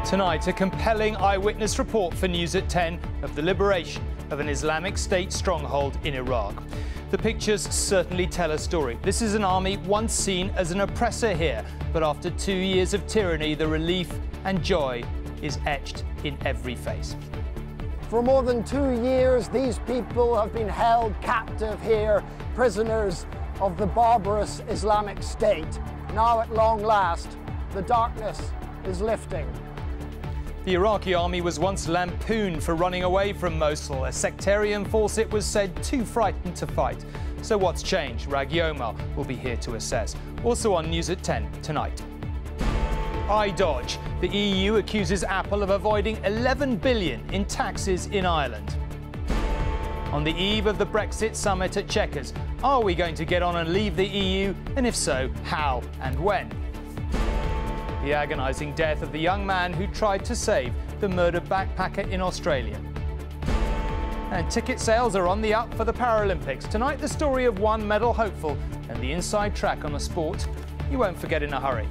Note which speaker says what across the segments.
Speaker 1: Tonight, a compelling eyewitness report for News at 10 of the liberation of an Islamic State stronghold in Iraq. The pictures certainly tell a story. This is an army once seen as an oppressor here, but after 2 years of tyranny, the relief and joy is etched in every face.
Speaker 2: For more than 2 years, these people have been held captive here, prisoners of the barbarous Islamic State. Now, at long last, the darkness is lifting.
Speaker 1: The Iraqi army was once lampooned for running away from Mosul, a sectarian force it was said too frightened to fight. So what's changed? Raghi Omar will be here to assess. Also on News at 10 tonight. iDodge. The EU accuses Apple of avoiding 11 billion in taxes in Ireland. On the eve of the Brexit summit at Chequers, are we going to get on and leave the EU? And if so, how and when? The agonising death of the young man who tried to save the murdered backpacker in Australia. And ticket sales are on the up for the Paralympics. Tonight, the story of one medal hopeful and the inside track on a sport you won't forget in a hurry.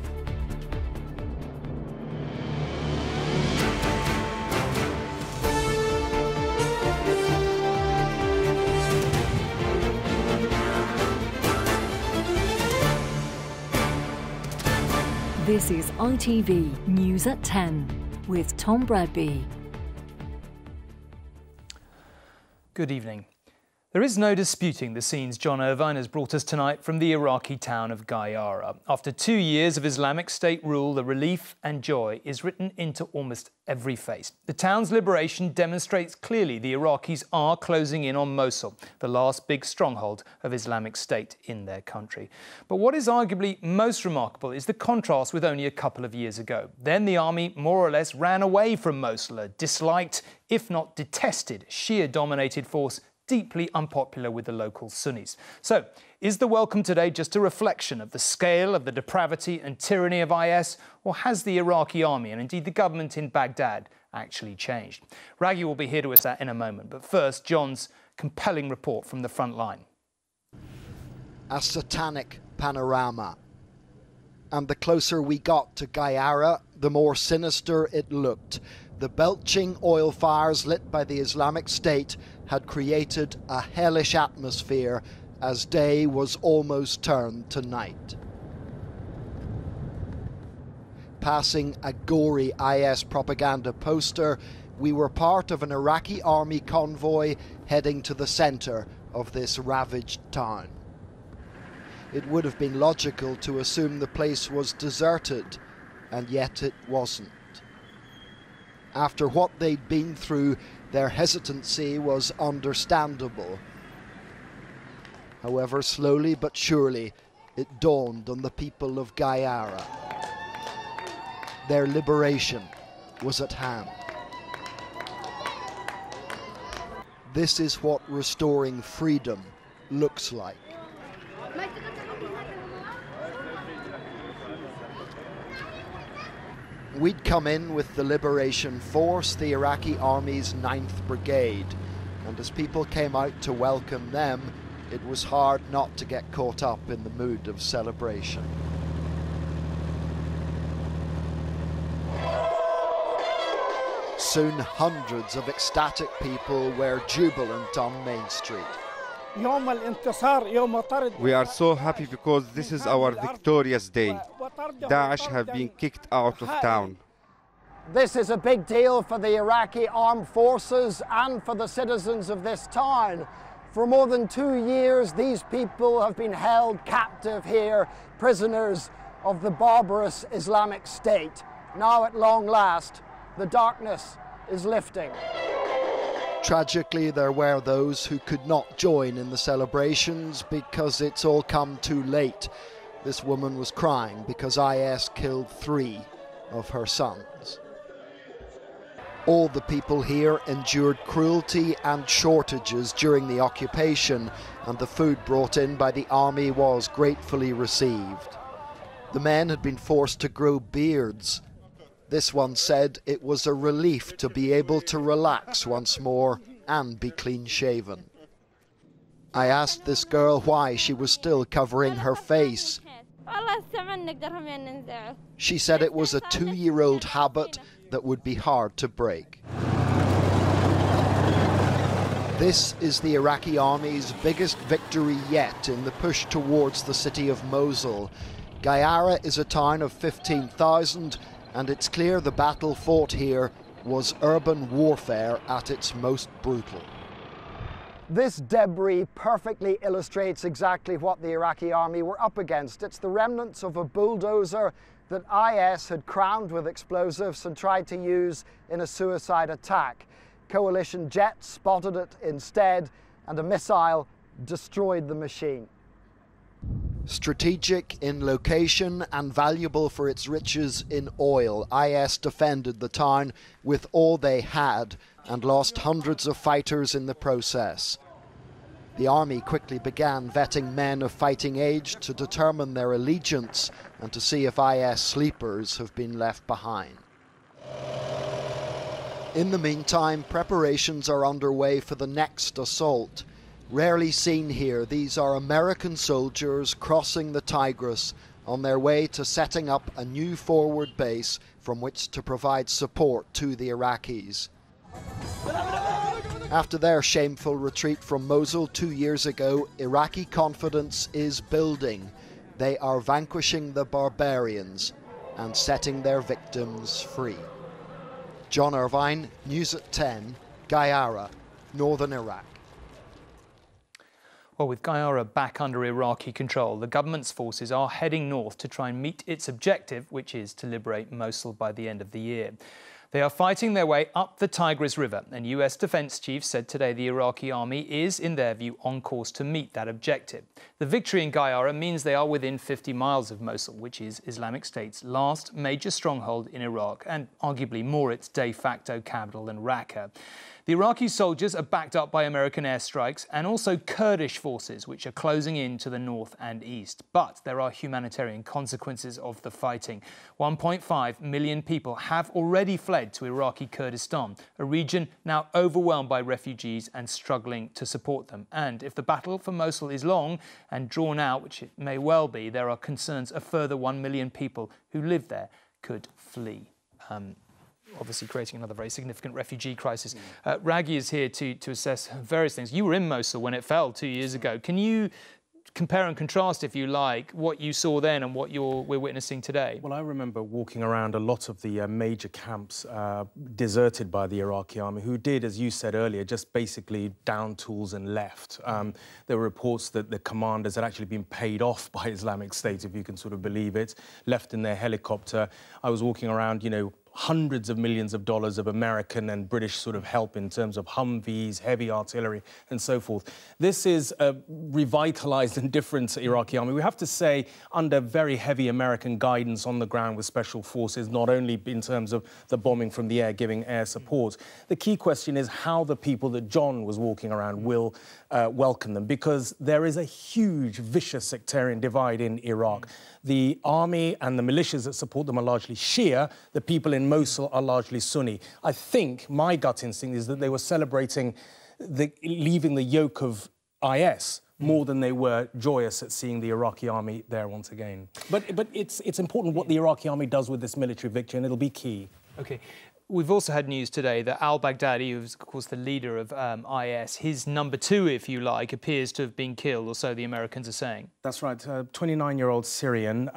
Speaker 3: This is ITV News at 10 with Tom Bradby.
Speaker 1: Good evening. There is no disputing the scenes John Irvine has brought us tonight from the Iraqi town of Gayara. After 2 years of Islamic State rule, the relief and joy is written into almost every face. The town's liberation demonstrates clearly the Iraqis are closing in on Mosul, the last big stronghold of Islamic State in their country. But what is arguably most remarkable is the contrast with only a couple of years ago. Then the army more or less ran away from Mosul, a disliked, if not detested, Shia-dominated force deeply unpopular with the local Sunnis. So, is the welcome today just a reflection of the scale of the depravity and tyranny of IS, or has the Iraqi army and indeed the government in Baghdad actually changed? Raghi will be here to us that in a moment, but first, John's compelling report from the front line.
Speaker 4: A satanic panorama. And the closer we got to Gayara, the more sinister it looked. The belching oil fires lit by the Islamic State had created a hellish atmosphere as day was almost turned to night. Passing a gory IS propaganda poster, we were part of an Iraqi army convoy heading to the centre of this ravaged town. It would have been logical to assume the place was deserted, and yet it wasn't. After what they'd been through, their hesitancy was understandable. However, slowly but surely, it dawned on the people of Gayara. Their liberation was at hand. This is what restoring freedom looks like. We'd come in with the Liberation Force, the Iraqi Army's 9th Brigade, and as people came out to welcome them, it was hard not to get caught up in the mood of celebration. Soon hundreds of ecstatic people were jubilant on Main Street.
Speaker 5: We are so happy because this is our victorious day. Daesh have been kicked out of town.
Speaker 2: This is a big deal for the Iraqi armed forces and for the citizens of this town. For more than 2 years, these people have been held captive here, prisoners of the barbarous Islamic State. Now, at long last, the darkness is lifting.
Speaker 4: Tragically, there were those who could not join in the celebrations because it's all come too late. This woman was crying because IS killed 3 of her sons. All the people here endured cruelty and shortages during the occupation, and the food brought in by the army was gratefully received. The men had been forced to grow beards. This one said it was a relief to be able to relax once more and be clean-shaven. I asked this girl why she was still covering her face. She said it was a 2-year-old habit that would be hard to break. This is the Iraqi army's biggest victory yet in the push towards the city of Mosul. Gayara is a town of 15,000, and it's clear the battle fought here was urban warfare at its most brutal.
Speaker 2: This debris perfectly illustrates exactly what the Iraqi army were up against. It's the remnants of a bulldozer that IS had crammed with explosives and tried to use in a suicide attack. Coalition jets spotted it instead, and a missile destroyed the machine.
Speaker 4: Strategic in location and valuable for its riches in oil, IS defended the town with all they had and lost hundreds of fighters in the process. The army quickly began vetting men of fighting age to determine their allegiance and to see if IS sleepers have been left behind. In the meantime, preparations are underway for the next assault. Rarely seen here, these are American soldiers crossing the Tigris on their way to setting up a new forward base from which to provide support to the Iraqis. After their shameful retreat from Mosul 2 years ago, Iraqi confidence is building. They are vanquishing the barbarians and setting their victims free. John Irvine, News at 10, Gayara, Northern Iraq.
Speaker 1: Well, with Gayara back under Iraqi control, the government's forces are heading north to try and meet its objective, which is to liberate Mosul by the end of the year. They are fighting their way up the Tigris River, and US defence chiefs said today the Iraqi army is, in their view, on course to meet that objective. The victory in Gayara means they are within 50 miles of Mosul, which is Islamic State's last major stronghold in Iraq, and arguably more its de facto capital than Raqqa. The Iraqi soldiers are backed up by American airstrikes and also Kurdish forces, which are closing in to the north and east. But there are humanitarian consequences of the fighting. 1.5 million people have already fled to Iraqi Kurdistan, a region now overwhelmed by refugees and struggling to support them. And if the battle for Mosul is long and drawn out, which it may well be, there are concerns a further 1 million people who live there could flee. Obviously creating another very significant refugee crisis. Raghi is here to assess various things. You were in Mosul when it fell 2 years ago. Can you compare and contrast, if you like, what you saw then and what we're witnessing today?
Speaker 6: Well, I remember walking around a lot of the major camps deserted by the Iraqi army, who did, as you said earlier, just basically down tools and left. There were reports that the commanders had actually been paid off by Islamic State, if you can sort of believe it, left in their helicopter. I was walking around, you know, hundreds of millions of dollars of American and British sort of help in terms of Humvees, heavy artillery and so forth. This is a revitalized and different Iraqi army. We have to say, under very heavy American guidance on the ground with special forces, not only in terms of the bombing from the air, giving air support. The key question is how the people that John was walking around will welcome them, because there is a huge, vicious sectarian divide in Iraq. The army and the militias that support them are largely Shia. The people in Mosul are largely Sunni. I think my gut instinct is that they were celebrating leaving the yoke of IS more than they were joyous at seeing the Iraqi army there once again. But it's important what the Iraqi army does with this military victory, and it'll be key.
Speaker 1: OK. We've also had news today that al-Baghdadi, who's, of course, the leader of IS, his number two, if you like, appears to have been killed, or so the Americans are saying.
Speaker 6: That's right. A 29-year-old Syrian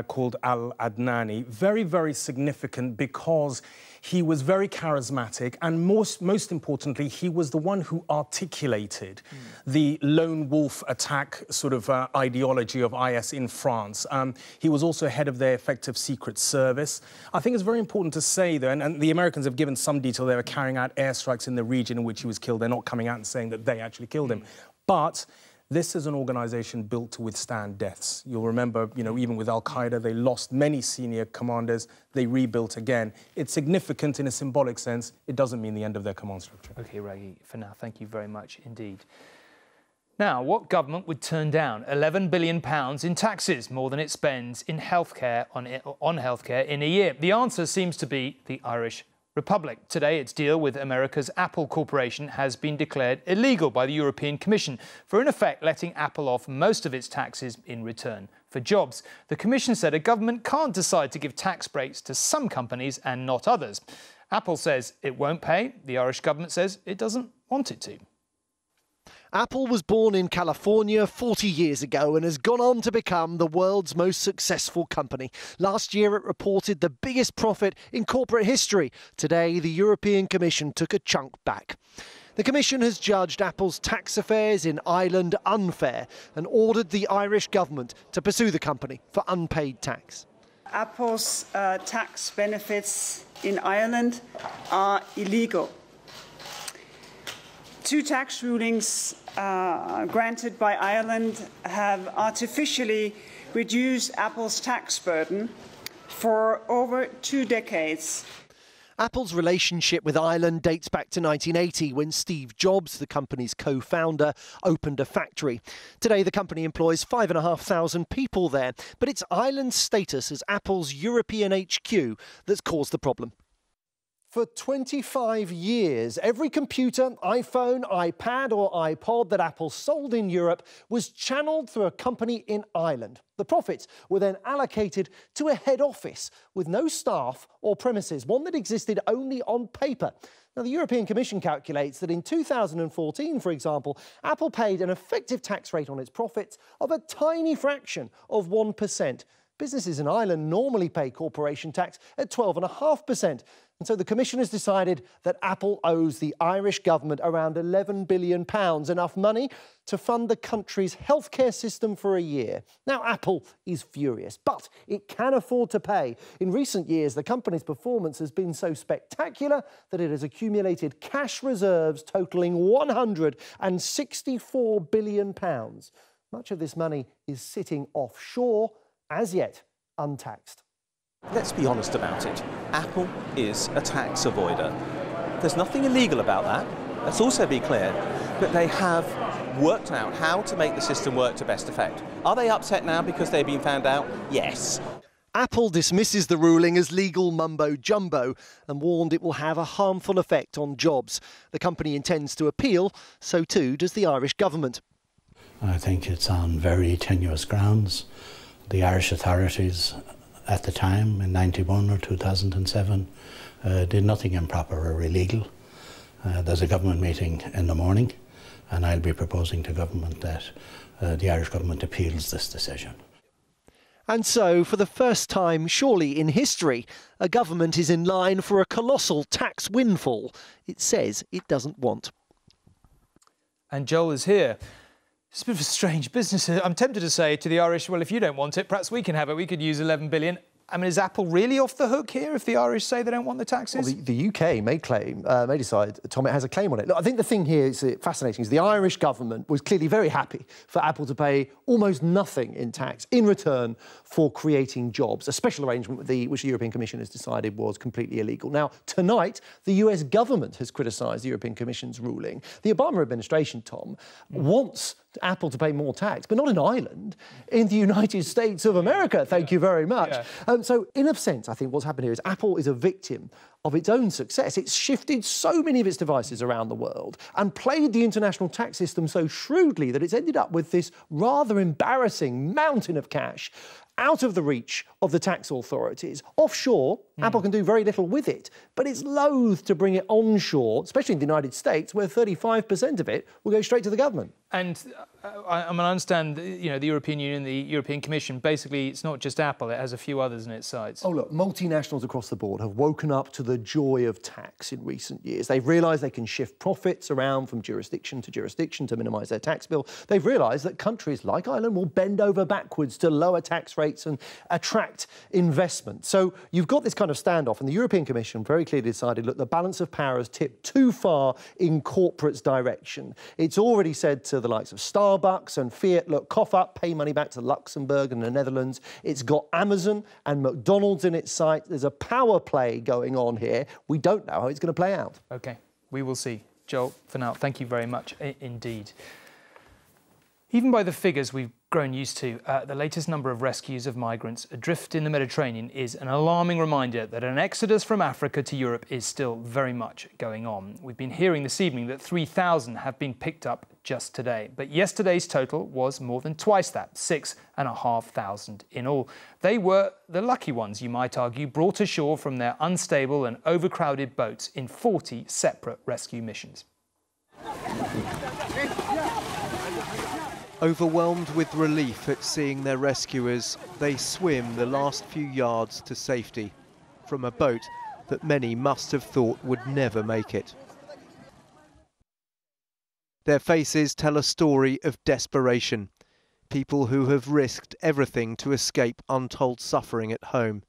Speaker 6: called al-Adnani. Very, very significant because he was very charismatic, and most importantly, he was the one who articulated the lone wolf attack sort of ideology of IS in France. He was also head of their effective secret service. I think it's very important to say, though, and the Americans have given some detail, they were carrying out airstrikes in the region in which he was killed. They're not coming out and saying that they actually killed him. But this is an organisation built to withstand deaths. You'll remember, you know, even with al-Qaeda, they lost many senior commanders. They rebuilt again. It's significant in a symbolic sense. It doesn't mean the end of their command structure.
Speaker 1: OK, Raghi, for now, thank you very much indeed. Now, what government would turn down £11 billion in taxes, more than it spends in healthcare on healthcare in a year? The answer seems to be the Irish Republic. Today, its deal with America's Apple Corporation has been declared illegal by the European Commission for, in effect, letting Apple off most of its taxes in return for for jobs. The Commission said a government can't decide to give tax breaks to some companies and not others. Apple says it won't pay. The Irish government says it doesn't want it to.
Speaker 7: Apple was born in California 40 years ago and has gone on to become the world's most successful company. Last year it reported the biggest profit in corporate history. Today the European Commission took a chunk back. The Commission has judged Apple's tax affairs in Ireland unfair and ordered the Irish government to pursue the company for unpaid tax.
Speaker 8: Apple's tax benefits in Ireland are illegal. 2 tax rulings granted by Ireland have artificially reduced Apple's tax burden for over 2 decades.
Speaker 7: Apple's relationship with Ireland dates back to 1980 when Steve Jobs, the company's co-founder, opened a factory. Today the company employs 5,500 people there, but it's Ireland's status as Apple's European HQ that's caused the problem. For 25 years, every computer, iPhone, iPad or iPod that Apple sold in Europe was channeled through a company in Ireland. The profits were then allocated to a head office with no staff or premises, one that existed only on paper. Now, the European Commission calculates that in 2014, for example, Apple paid an effective tax rate on its profits of a tiny fraction of 1%. Businesses in Ireland normally pay corporation tax at 12.5%. And so the Commission has decided that Apple owes the Irish government around £11 billion, enough money to fund the country's healthcare system for a year. Now, Apple is furious, but it can afford to pay. In recent years, the company's performance has been so spectacular that it has accumulated cash reserves totalling £164 billion. Much of this money is sitting offshore, as yet untaxed.
Speaker 9: Let's be honest about it. Apple is a tax avoider. There's nothing illegal about that. Let's also be clear. But they have worked out how to make the system work to best effect. Are they upset now because they've been found out? Yes.
Speaker 7: Apple dismisses the ruling as legal mumbo-jumbo and warned it will have a harmful effect on jobs. The company intends to appeal, so too does the Irish government.
Speaker 10: I think it's on very tenuous grounds. The Irish authorities at the time, in 91 or 2007, did nothing improper or illegal. There's a government meeting in the morning, and I'll be proposing to government that the Irish government appeals this decision.
Speaker 7: And so, for the first time, surely in history, a government is in line for a colossal tax windfall it says it doesn't want.
Speaker 1: And Joel is here. It's a bit of a strange business. I'm tempted to say to the Irish, well, if you don't want it, perhaps we can have it. We could use 11 billion. I mean, is Apple really off the hook here if the Irish say they don't want the taxes?
Speaker 11: Well, the UK may decide, Tom, it has a claim on it. Look, I think the thing here is fascinating is the Irish government was clearly very happy for Apple to pay almost nothing in tax in return for creating jobs, a special arrangement which the European Commission has decided was completely illegal. Now, tonight, the US government has criticised the European Commission's ruling. The Obama administration, Tom, wants Apple to pay more tax, but not in Ireland, in the United States of America. Thank you very much. Yeah. So, in a sense, I think what's happened here is Apple is a victim of its own success. It's shifted so many of its devices around the world and played the international tax system so shrewdly that it's ended up with this rather embarrassing mountain of cash out of the reach of the tax authorities. Offshore, Apple can do very little with it, but it's loath to bring it onshore, especially in the United States, where 35% of it will go straight to the government.
Speaker 1: And I understand, you know, the European Union, the European Commission, basically it's not just Apple, it has a few others in its sights.
Speaker 11: Oh, look, multinationals across the board have woken up to the joy of tax in recent years. They've realised they can shift profits around from jurisdiction to minimise their tax bill. They've realised that countries like Ireland will bend over backwards to lower tax rates and attract investment. So you've got this kind of standoff, and the European Commission very clearly decided, look, the balance of power has tipped too far in corporate's direction. It's already said to the likes of Starbucks and Fiat, look, cough up, pay money back to Luxembourg and the Netherlands. It's got Amazon and McDonald's in its sight. There's a power play going on here. We don't know how it's going to play out.
Speaker 1: OK, we will see. Joel, for now, thank you very much indeed. Even by the figures we've grown used to. The latest number of rescues of migrants adrift in the Mediterranean is an alarming reminder that an exodus from Africa to Europe is still very much going on. We've been hearing this evening that 3,000 have been picked up just today, but yesterday's total was more than twice that, 6,500 in all. They were the lucky ones, you might argue, brought ashore from their unstable and overcrowded boats in 40 separate rescue missions.
Speaker 7: Overwhelmed with relief at seeing their rescuers, they swim the last few yards to safety from a boat that many must have thought would never make it. Their faces tell a story of desperation. People who have risked everything to escape untold suffering at home.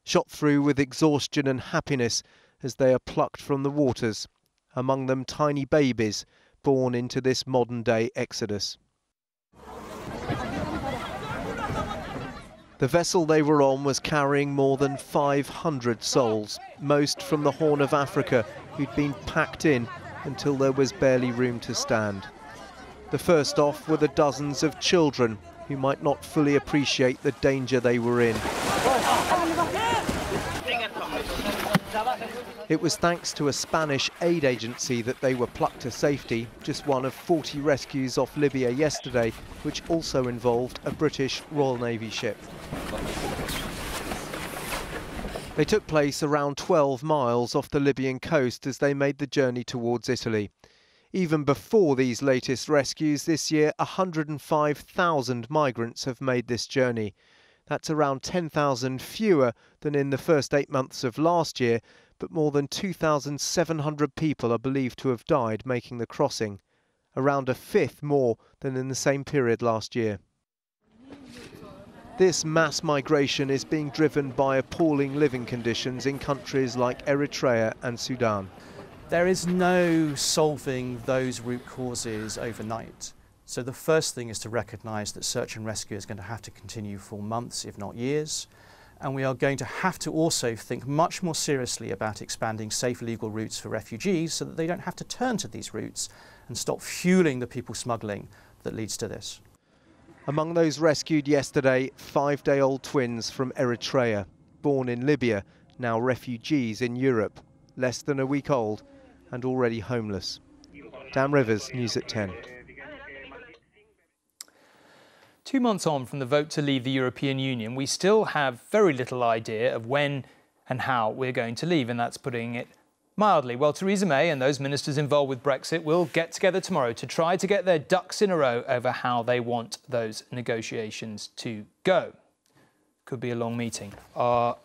Speaker 7: Shot through with exhaustion and happiness as they are plucked from the waters, among them tiny babies born into this modern-day exodus. The vessel they were on was carrying more than 500 souls, most from the Horn of Africa, who'd been packed in until there was barely room to stand. The first off were the dozens of children who might not fully appreciate the danger they were in. It was thanks to a Spanish aid agency that they were plucked to safety, just one of 40 rescues off Libya yesterday, which also involved a British Royal Navy ship. They took place around 12 miles off the Libyan coast as they made the journey towards Italy. Even before these latest rescues this year, 105,000 migrants have made this journey. That's around 10,000 fewer than in the first 8 months of last year, but more than 2,700 people are believed to have died making the crossing, around a fifth more than in the same period last year. This mass migration is being driven by appalling living conditions in countries like Eritrea and Sudan.
Speaker 12: There is no solving those root causes overnight. So the first thing is to recognise that search and rescue is going to have to continue for months, if not years. And we are going to have to also think much more seriously about expanding safe legal routes for refugees so that they don't have to turn to these routes and stop fueling the people smuggling that leads to this.
Speaker 7: Among those rescued yesterday, 5-day-old twins from Eritrea, born in Libya, now refugees in Europe, less than a week old and already homeless. Dan Rivers, News at 10.
Speaker 1: 2 months on from the vote to leave the European Union, we still have very little idea of when and how we're going to leave, and that's putting it mildly. Well, Theresa May and those ministers involved with Brexit will get together tomorrow to try to get their ducks in a row over how they want those negotiations to go. Could be a long meeting. Our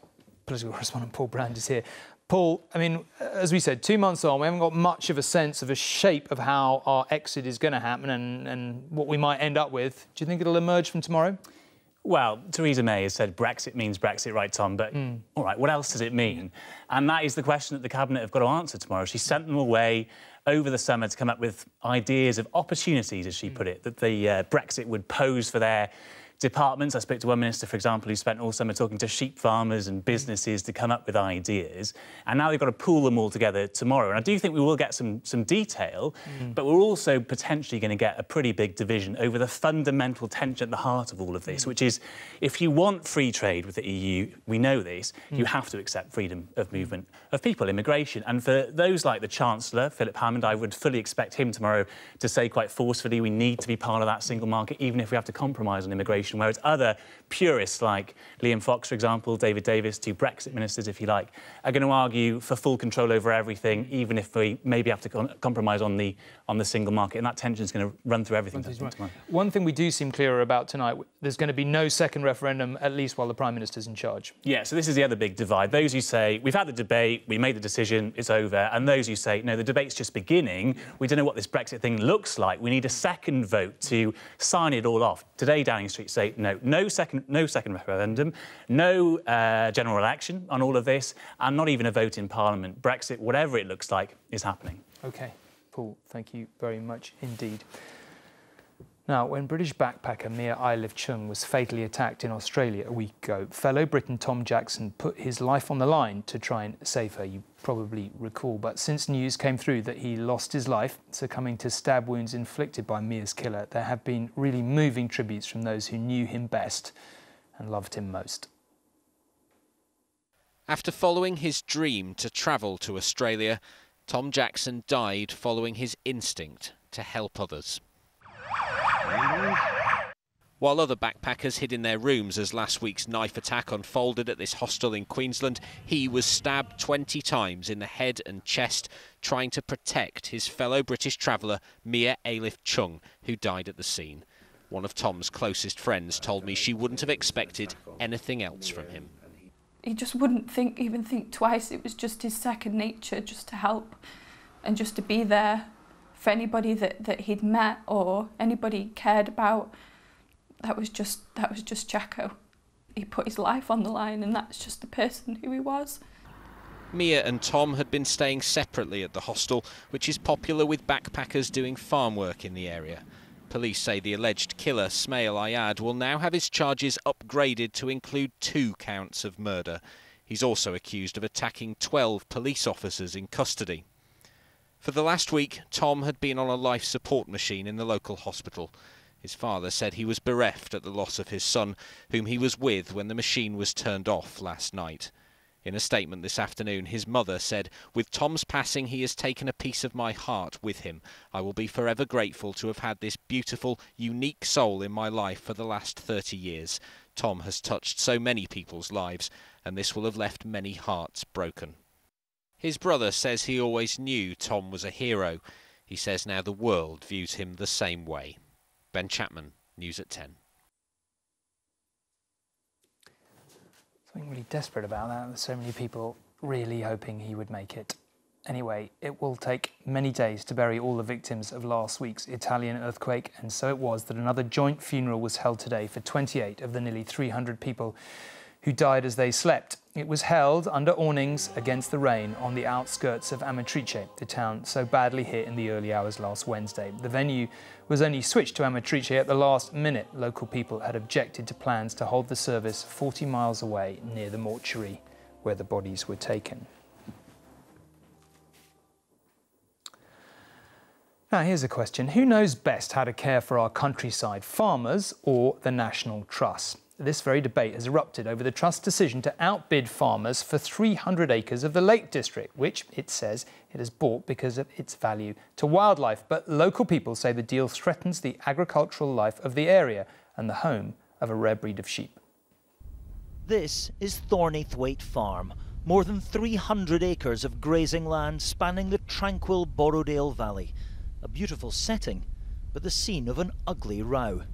Speaker 1: political correspondent Paul Brand is here. Paul, I mean, as we said, 2 months on, we haven't got much of a sense of a shape of how our exit is going to happen and what we might end up with. Do you think it'll emerge from tomorrow?
Speaker 13: Well, Theresa May has said Brexit means Brexit, right, Tom? But, all right, what else does it mean? And that is the question that the Cabinet have got to answer tomorrow. She sent them away over the summer to come up with ideas of opportunities, as she put it, that the Brexit would pose for their departments. I spoke to one minister, for example, who spent all summer talking to sheep farmers and businesses to come up with ideas. And now they've got to pool them all together tomorrow. And I do think we will get some detail, but we're also potentially going to get a pretty big division over the fundamental tension at the heart of all of this, which is if you want free trade with the EU, we know this, you have to accept freedom of movement of people, immigration. And for those like the Chancellor, Philip Hammond, I would fully expect him tomorrow to say quite forcefully we need to be part of that single market, even if we have to compromise on immigration. Whereas other purists like Liam Fox, for example, David Davis, two Brexit ministers, if you like, are going to argue for full control over everything, even if we maybe have to compromise on the single market. And that tension is going to run through everything.
Speaker 1: One thing we do seem clearer about tonight, there's going to be no second referendum, at least while the Prime Minister's in charge.
Speaker 13: Yeah, so this is the other big divide. Those who say, we've had the debate, we made the decision, it's over. And those who say, no, the debate's just beginning, we don't know what this Brexit thing looks like, we need a second vote to sign it all off. Today, Downing Street say, no second referendum, no general election on all of this, and not even a vote in Parliament. Brexit, whatever it looks like, is happening.
Speaker 1: OK. Paul, thank you very much indeed. Now, when British backpacker Mia Eilif Chung was fatally attacked in Australia a week ago, fellow Briton Tom Jackson put his life on the line to try and save her, you probably recall. But since news came through that he lost his life, succumbing to stab wounds inflicted by Mia's killer, there have been really moving tributes from those who knew him best and loved him most.
Speaker 14: After following his dream to travel to Australia, Tom Jackson died following his instinct to help others. While other backpackers hid in their rooms as last week's knife attack unfolded at this hostel in Queensland, he was stabbed 20 times in the head and chest, trying to protect his fellow British traveller Mia Eilif Chung, who died at the scene. One of Tom's closest friends told me she wouldn't have expected anything else from him.
Speaker 15: He just wouldn't even think twice. It was just his second nature, just to help and just to be there for anybody that he'd met or anybody he cared about. That was just Jacko. He put his life on the line, and that's just the person who he was.
Speaker 14: Mia and Tom had been staying separately at the hostel, which is popular with backpackers doing farm work in the area. Police say the alleged killer, Smail Ayad, will now have his charges upgraded to include 2 counts of murder. He's also accused of attacking 12 police officers in custody. For the last week, Tom had been on a life support machine in the local hospital. His father said he was bereft at the loss of his son, whom he was with when the machine was turned off last night. In a statement this afternoon, his mother said, "With Tom's passing, he has taken a piece of my heart with him. I will be forever grateful to have had this beautiful, unique soul in my life for the last 30 years. Tom has touched so many people's lives, and this will have left many hearts broken." His brother says he always knew Tom was a hero. He says now the world views him the same way. Ben Chapman, News at 10.
Speaker 1: Something really desperate about that. There's so many people really hoping he would make it. Anyway, it will take many days to bury all the victims of last week's Italian earthquake, and so it was that another joint funeral was held today for 28 of the nearly 300 people who died as they slept. It was held under awnings against the rain on the outskirts of Amatrice, the town so badly hit in the early hours last Wednesday. The venue was only switched to Amatrice at the last minute. Local people had objected to plans to hold the service 40 miles away near the mortuary where the bodies were taken. Now here's a question. Who knows best how to care for our countryside, farmers or the National Trust? This very debate has erupted over the Trust's decision to outbid farmers for 300 acres of the Lake District, which it says it has bought because of its value to wildlife. But local people say the deal threatens the agricultural life of the area and the home of a rare breed of sheep.
Speaker 16: This is Thorneythwaite Farm, more than 300 acres of grazing land spanning the tranquil Borrowdale Valley. A beautiful setting, but the scene of an ugly row.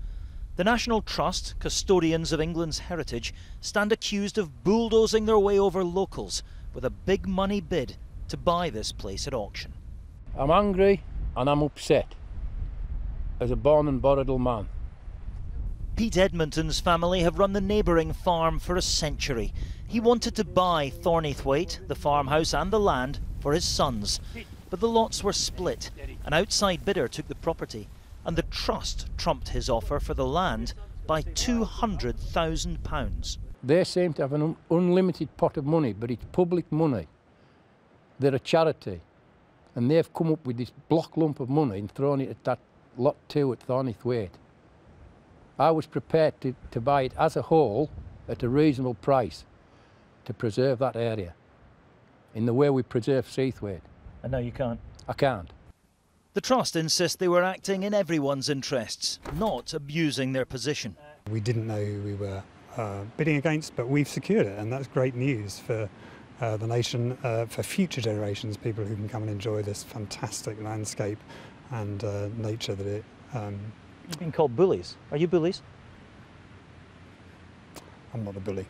Speaker 16: The National Trust, custodians of England's heritage, stand accused of bulldozing their way over locals with a big money bid to buy this place at auction.
Speaker 17: I'm angry and I'm upset as a born and Borrowdale man.
Speaker 16: Pete Edmonton's family have run the neighbouring farm for a century. He wanted to buy Thorneythwaite, the farmhouse and the land, for his sons. But the lots were split. An outside bidder took the property, and the Trust trumped his offer for the land by £200,000.
Speaker 17: They seem to have an unlimited pot of money, but it's public money. They're a charity, and they've come up with this block lump of money and thrown it at that lot 2 at Thorneythwaite. I was prepared to buy it as a whole at a reasonable price to preserve that area in the way we preserve Seathwaite.
Speaker 16: And no, you can't.
Speaker 17: I can't.
Speaker 16: The Trust insist they were acting in everyone's interests, not abusing their position.
Speaker 18: We didn't know who we were bidding against, but we've secured it, and that's great news for the nation, for future generations, people who can come and enjoy this fantastic landscape and nature that it...
Speaker 16: You've been called bullies. Are you bullies?
Speaker 18: I'm not a bully.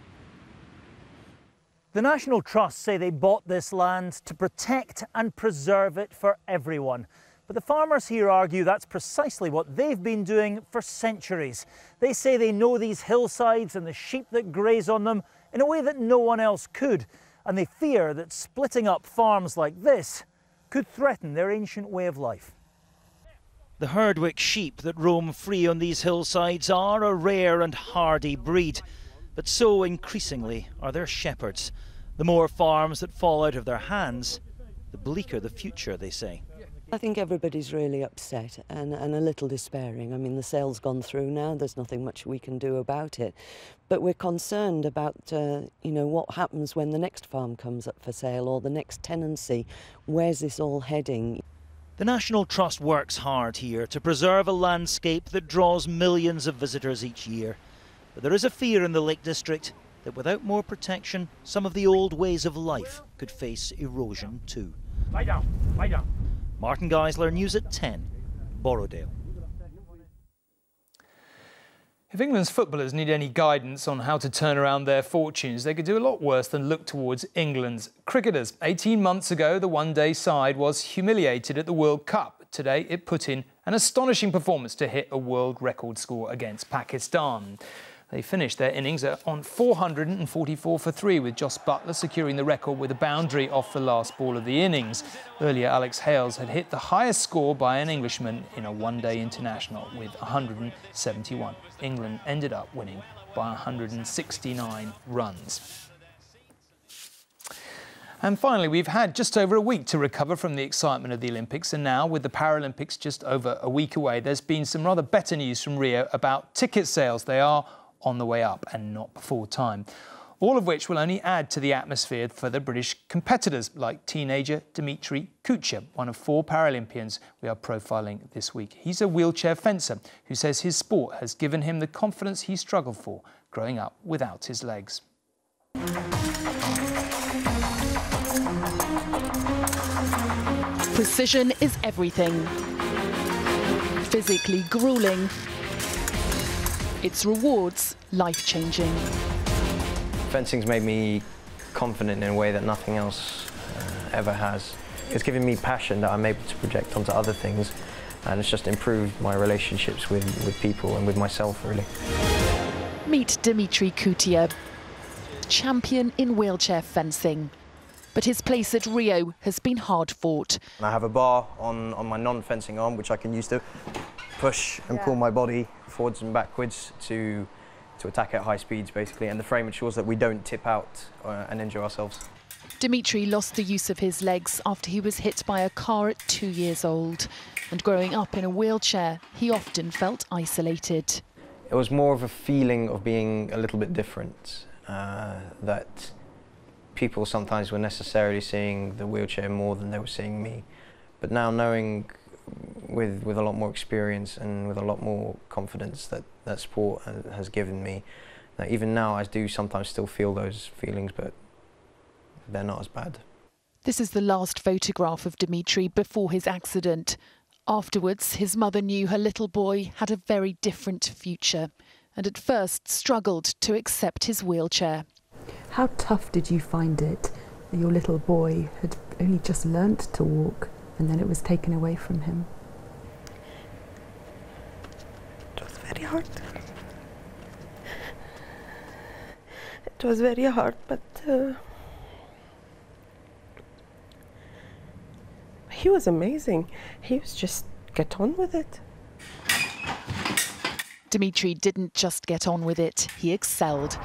Speaker 16: The National Trust say they bought this land to protect and preserve it for everyone. But the farmers here argue that's precisely what they've been doing for centuries. They say they know these hillsides and the sheep that graze on them in a way that no one else could, and they fear that splitting up farms like this could threaten their ancient way of life. The Herdwick sheep that roam free on these hillsides are a rare and hardy breed, but so increasingly are their shepherds. The more farms that fall out of their hands, the bleaker the future, they say.
Speaker 19: I think everybody's really upset and a little despairing. I mean, the sale's gone through now, there's nothing much we can do about it. But we're concerned about, what happens when the next farm comes up for sale or the next tenancy. Where's this all heading?
Speaker 16: The National Trust works hard here to preserve a landscape that draws millions of visitors each year. But there is a fear in the Lake District that without more protection, some of the old ways of life could face erosion too.
Speaker 20: Lie down, lie down.
Speaker 16: Martin Geisler, News at 10, Borrowdale.
Speaker 1: If England's footballers need any guidance on how to turn around their fortunes, they could do a lot worse than look towards England's cricketers. 18 months ago, the one-day side was humiliated at the World Cup. Today, it put in an astonishing performance to hit a world record score against Pakistan. They finished their innings on 444 for 3, with Jos Buttler securing the record with a boundary off the last ball of the innings. Earlier, Alex Hales had hit the highest score by an Englishman in a one-day international with 171. England ended up winning by 169 runs. And finally, we've had just over a week to recover from the excitement of the Olympics, and now, with the Paralympics just over a week away, there's been some rather better news from Rio about ticket sales. They are on the way up and not before time. All of which will only add to the atmosphere for the British competitors, like teenager Dimitri Kucher, one of 4 Paralympians we are profiling this week. He's a wheelchair fencer who says his sport has given him the confidence he struggled for growing up without his legs.
Speaker 21: Precision is everything. Physically grueling. Its rewards life-changing.
Speaker 22: Fencing's made me confident in a way that nothing else ever has. It's given me passion that I'm able to project onto other things, and it's just improved my relationships with people and with myself, really.
Speaker 21: Meet Dimitri Kucher, champion in wheelchair fencing. But his place at Rio has been hard-fought.
Speaker 22: I have a bar on my non-fencing arm, which I can use to push and pull my body forwards and backwards to attack at high speeds, basically, and the frame ensures that we don't tip out and injure ourselves.
Speaker 21: Dimitri lost the use of his legs after he was hit by a car at 2 years old. And growing up in a wheelchair, he often felt isolated.
Speaker 22: It was more of a feeling of being a little bit different, that people sometimes were necessarily seeing the wheelchair more than they were seeing me. But now, knowing with a lot more experience and with a lot more confidence that sport has given me, that even now I do sometimes still feel those feelings, but they're not as bad.
Speaker 21: This is the last photograph of Dimitri before his accident. Afterwards, his mother knew her little boy had a very different future, and at first struggled to accept his wheelchair.
Speaker 23: How tough did you find it that your little boy had only just learnt to walk and then it was taken away from him?
Speaker 24: It was very hard. It was very hard, but he was amazing. He was just get on with it.
Speaker 21: Dimitri didn't just get on with it, he excelled.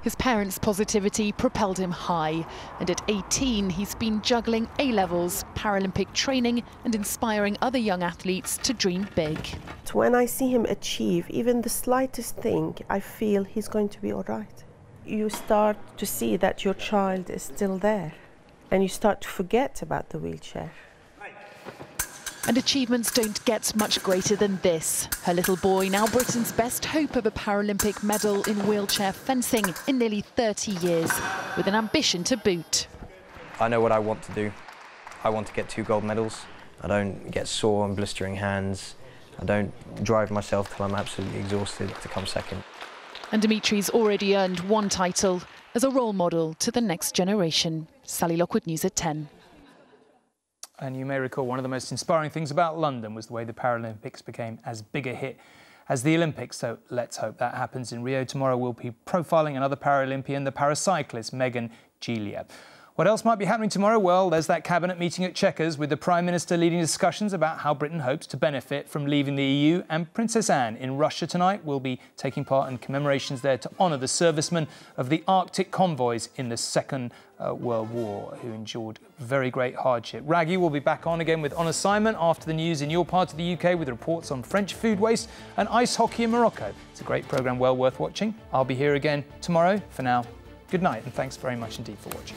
Speaker 21: His parents' positivity propelled him high, and at 18 he's been juggling A-levels, Paralympic training and inspiring other young athletes to dream big.
Speaker 24: When I see him achieve even the slightest thing, I feel he's going to be all right. You start to see that your child is still there, and you start to forget about the wheelchair.
Speaker 21: And achievements don't get much greater than this. Her little boy, now Britain's best hope of a Paralympic medal in wheelchair fencing in nearly 30 years, with an ambition to boot.
Speaker 22: I know what I want to do. I want to get 2 gold medals. I don't get sore and blistering hands. I don't drive myself till I'm absolutely exhausted to come second.
Speaker 21: And Dimitri's already earned 1 title as a role model to the next generation. Sally Lockwood, News at 10.
Speaker 1: And you may recall one of the most inspiring things about London was the way the Paralympics became as big a hit as the Olympics. So let's hope that happens in Rio. Tomorrow we'll be profiling another Paralympian, the paracyclist Megan Giglia. What else might be happening tomorrow? Well, there's that cabinet meeting at Chequers with the Prime Minister leading discussions about how Britain hopes to benefit from leaving the EU, and Princess Anne in Russia tonight will be taking part in commemorations there to honour the servicemen of the Arctic convoys in the Second World War who endured very great hardship. Raggy will be back on again with On Assignment after the news in your part of the UK with reports on French food waste and ice hockey in Morocco. It's a great programme, well worth watching. I'll be here again tomorrow. For now, good night and thanks very much indeed for watching.